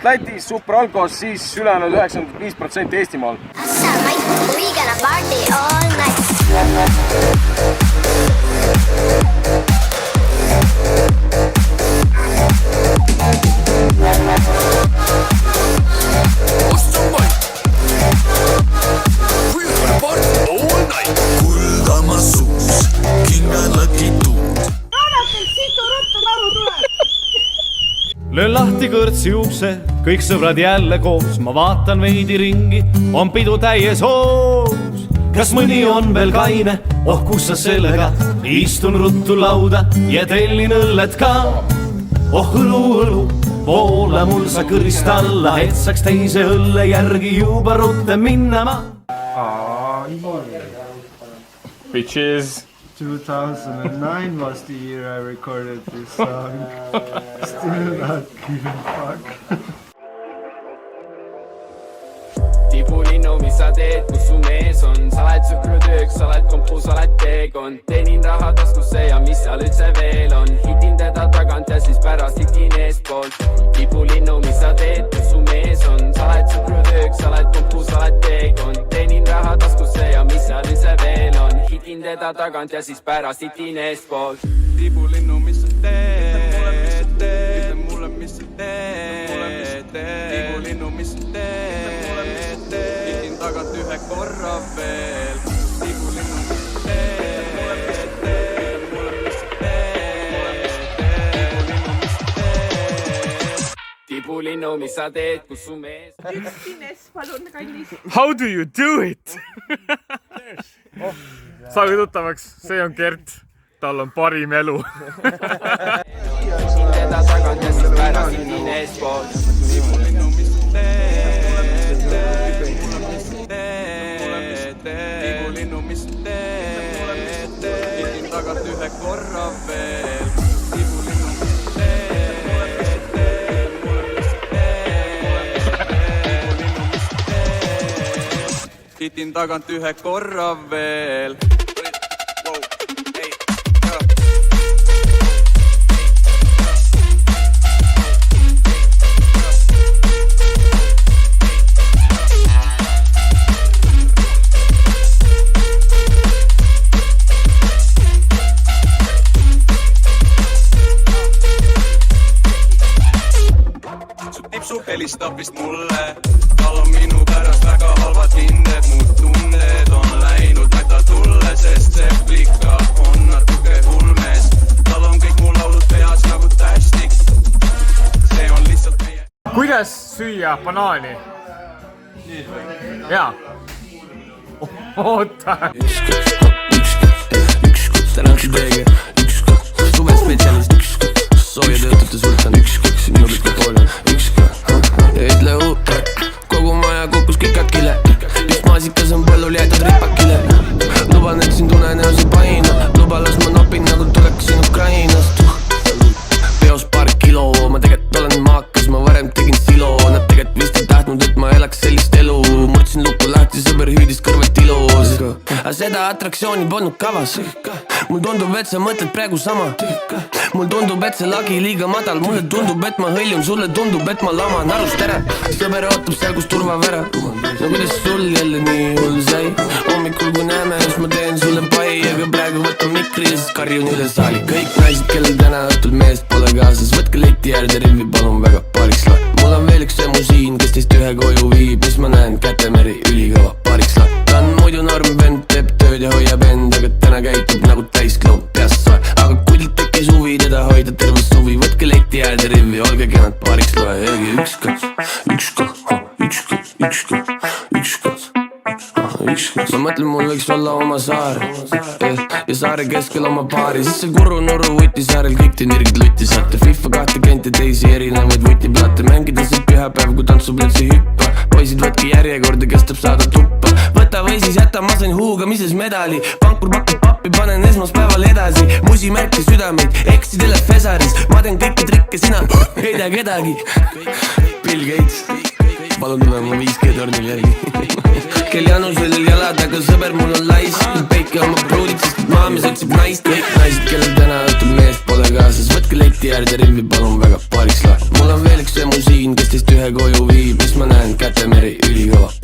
30% Lätis, Superalkos, siis ülejäänud 95% Eestimaal. We gonna party all night. Kuldamas suus, kingan lakituud. Löön lahti kõrtsi ukse, kõik sõbrad jälle koos. Ma vaatan veidi ringi, on pidu täies hoos. Kas mõni on veel kaine? Oh, kus sa sellega? Istun ruttu lauda ja tellin õlled ka. Oh, õlu, voole mul sa kõrist alla, et saaks teise õlle järgi juba rutte minna ma. Bitches. 2009 was the year I recorded this song. Still not giving fuck. Tibulinnu, mis sa teed, kus su mees on? Sa oled sõkrutööks, sa oled kompu, sa oled teekond. Teenin raha taskusse ja mis seal üldse veel on? Hitin teda tagant ja siis pärast hitin eestpoolt. Tibulinnu, mis sa teed, kus su mees on? Sa oled sõkrutööks, sa oled kompu, sa oled teekond. Teenin raha taskusse ja mis seal üldse veel on? Hitin teda tagant ja siis pärast hitin eestpoolt. Tibulinnu, mis sa teed? Ütle mulle, mis sa teed? Tibulinnu, mis sa teed? Hitin tagant ühe korra veel. Tibulinnu, mis sa teed? Ütle mulle, mis sa teed? Tibulinnu, mis sa teed, kus su mees? Ines, palun, kallis. How do you do it? Saage tuttavaks, see on Gert. Tal on parim elu. Hitin teda tagant ja siis pärast hitin eestpoolt. Tibulinnu, mis sa teed? Tibulinnu, mis sa teed? Hitin tagant ühe korra veel. Tibulinnu, mis sa teed? Hitin tagant ühe korra veel. Helistab vist mulle, tal on minu pärast väga halvad hinded, muud tunded on läinud mäta tulle, sest see plika on natuke hulmes. Tal on kõik mu laulud peas nagu tästik, see on lihtsalt meie. Kuidas süüa banaani? Jaa. Oota. Ükskõks, tänaks teege, ükskõks, suvespetsialist, ükskõks, sooja töötute sultan, ükskõks, nullika poole, ükskõks. Ja ütle kogu maja kukkus kikakile, just maasikas on põllul jäetud ripakile. Luban, et siin tunnen eose paina, luba las ma nopin nagu tuleksin Ukrainast. Peos paar kilo, ma tegelikult olen maakas, ma varem tegin silo. Nad tegelikult vist ei tahtnud, et ma elaks sellist elu. Murdsin lukku lahti, sõber hüüdis kõrvalt ilus. Aga seda atraktsiooni polnud kavas. Mul tundub, et sa mõtled praegu sama. Mul tundub, et see lagi liiga madal. Mulle tundub, et ma hõljun, sulle tundub, et ma laman arust ära. Sõber ootab seal, kus turvavera. No kuidas sul jälle nii hull sai? Hommikul kui näeme, siis ma teen sulle pai. Aga praegu võtan mikri ja siis karjun üle saali. Kõik naised, kellel täna õhtul meest pole kaasas. Võtke leti äärde rivi, palun väga paariks la. Mul on veel üks emu siin, kes teist ühe koju viib. Mis ma näen, kätemeri ülikõva paariks la. Ta on muidu norm vend, teeb tööd ja hoiab end. Aga täna käitub nagu täiskloon peast soe. Aga kuidilt tekkis huvi teda hoida terve suvi. Võtke leti äärde rivi, olge kenad paariks loe. Öelge ükskõks, ükskõks, ükskõks, ükskõks, ükskõks. Ma mõtlen, mul võiks olla oma saar ja saare keskel oma paari. Siis see Kuru Nuru Vutisaarel kõik te nirgid lutti saate. FIFA 20 ja teisi erinevaid vutiplaate. Mängida see pühapäev, kui tantsuplatsi hüppa. Poisid, võtke järjekorda, kestab saada tuppa. Võta või siis jäta, ma sain huugamises medali. Pankur pakub pappi, panen esmaspäeval edasi. Musimärki südameid, eksidele fesaris. Ma teen kõiki trikke, sina ei tea kedagi. Bill Gates, palun tule ma 5G tornil järgi Kel Janusel jalad, aga sõber mul on lais Peike oma pruudid, sest maames otsib naist Kõik naised, kellel täna õhtul meest pole kaasas Võtke leti äärde rimmi, palun väga paariks lahe Mul on veel üks emu siin, kes teist ühe koju viib Mis ma näen, Kätemeri, ülikõva